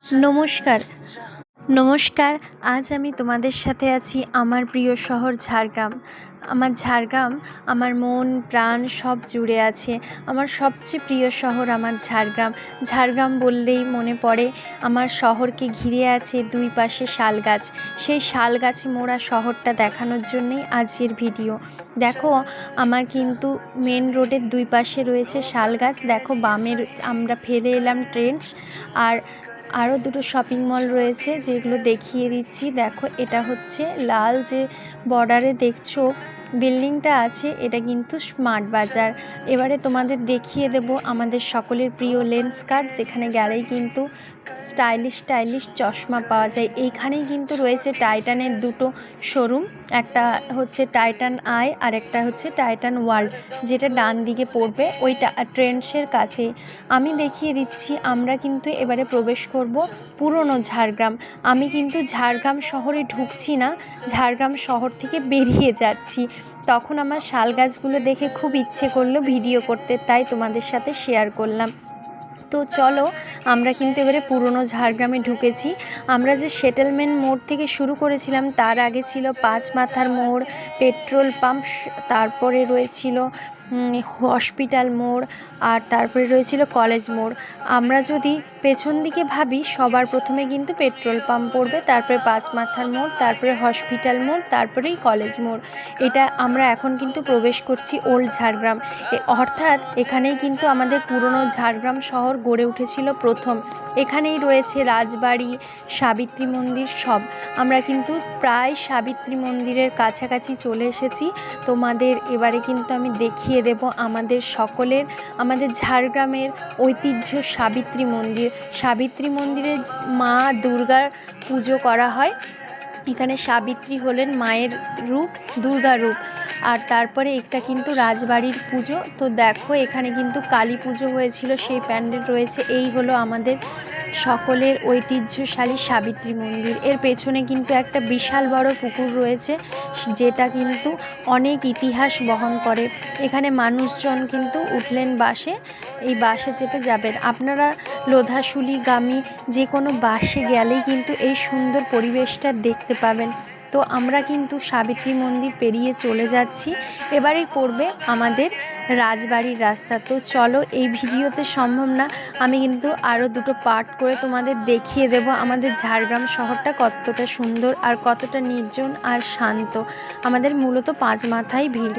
নমস্কার নমস্কার। আজ আমি তোমাদের সাথে আছি আমার প্রিয় শহর ঝাড়গ্রাম। আমার ঝাড়গ্রাম আমার মন প্রাণ সব জুড়ে আছে। আমার সবচেয়ে প্রিয় শহর আমার ঝাড়গ্রাম। ঝাড়গ্রাম বললেই মনে পড়ে আমার শহরকে ঘিরে আছে দুই পাশে শাল গাছ। সেই শাল গাছে মোড়া শহরটা দেখানোর জন্যেই আজকের ভিডিও। দেখো, আমার কিন্তু মেন রোডের দুই পাশে রয়েছে শাল গাছ। দেখো, বামের আমরা ফেলে এলাম ট্রেন্ডস, আর আরও দুটো শপিং মল রয়েছে যেগুলো দেখিয়ে দিচ্ছি। দেখো, এটা হচ্ছে লাল যে বর্ডারে দেখছো বিল্ডিংটা আছে, এটা কিন্তু স্মার্ট বাজার। এবারে তোমাদের দেখিয়ে দেব আমাদের সকলের প্রিয় লেন্সকার্ট, যেখানে গেলেই কিন্তু স্টাইলিশ স্টাইলিশ চশমা পাওয়া যায়। এইখানেই কিন্তু রয়েছে টাইটানের দুটো শোরুম, একটা হচ্ছে টাইটান আই আর একটা হচ্ছে টাইটান ওয়ার্ল্ড, যেটা ডান দিকে পড়বে ওইটা ট্রেন্ডসের কাছেই। আমি দেখিয়ে দিচ্ছি, আমরা কিন্তু এবারে প্রবেশ করব পুরনো ঝাড়গ্রাম। আমি কিন্তু ঝাড়গ্রাম শহরে ঢুকছি না, ঝাড়গ্রাম শহর থেকে বেরিয়ে যাচ্ছি। তখন আমার শাল গাছগুলো দেখে খুব ইচ্ছে করলো ভিডিও করতে, তাই তোমাদের সাথে শেয়ার করলাম। তো চলো, আমরা কিন্তু এবারে পুরনো ঝাড়গ্রামে ঢুকেছি। আমরা যে সেটেলমেন্ট মোড় থেকে শুরু করেছিলাম, তার আগে ছিল পাঁচ মাথার মোড়, পেট্রোল পাম্প, তারপরে রয়েছিল হসপিটাল মোড়, আর তারপরে রয়েছিল কলেজ মোড়। আমরা যদি পেছন দিকে ভাবি, সবার প্রথমে কিন্তু পেট্রোল পাম্প পড়বে, তারপরে পাঁচ মাথার মোড়, তারপরে হসপিটাল মোড়, তারপরেই কলেজ মোড়। এটা আমরা এখন কিন্তু প্রবেশ করছি ওল্ড ঝাড়গ্রাম। অর্থাৎ এখানেই কিন্তু আমাদের পুরনো ঝাড়গ্রাম শহর গড়ে উঠেছিল প্রথম। এখানেই রয়েছে রাজবাড়ি, সাবিত্রী মন্দির সব। আমরা কিন্তু প্রায় সাবিত্রী মন্দিরের কাছাকাছি চলে এসেছি। তোমাদের এবারে কিন্তু আমি দেখিয়ে দেব আমাদের সকলের, আমাদের ঝাড়গ্রামের ঐতিহ্য সাবিত্রী মন্দির। সাবিত্রী মন্দিরে মা দুর্গার পুজো করা হয়। এখানে সাবিত্রী হলেন মায়ের রূপ, দুর্গা রূপ। আর তারপরে এটা কিন্তু রাজবাড়ির পুজো। তো দেখো, এখানে কিন্তু কালী পুজো হয়েছিল, সেই প্যান্ডেল রয়েছে। এই হলো আমাদের সকলের ঐতিহ্যশালী সাবিত্রী মন্দির। এর পেছনে কিন্তু একটা বিশাল বড় পুকুর রয়েছে, যেটা কিন্তু অনেক ইতিহাস বহন করে। এখানে মানুষজন কিন্তু উঠলেন বাসে, এই বাসে চেপে যাবেন। আপনারা লোধাশুলিগামী যে কোনো বাসে গেলেই কিন্তু এই সুন্দর পরিবেশটা দেখতে পাবেন। তো আমরা কিন্তু সাবিত্রী মন্দির পেরিয়ে চলে যাচ্ছি। এবারেই পড়বে আমাদের রাজবাড়ির রাস্তা। তো চলো, এই ভিডিওতে সম্ভব না, আমি কিন্তু আরও দুটো পার্ট করে তোমাদের দেখিয়ে দেব আমাদের ঝাড়গ্রাম শহরটা কতটা সুন্দর আর কতটা নির্জন আর শান্ত। আমাদের মূলত পাঁচ মাথায় ভিড়।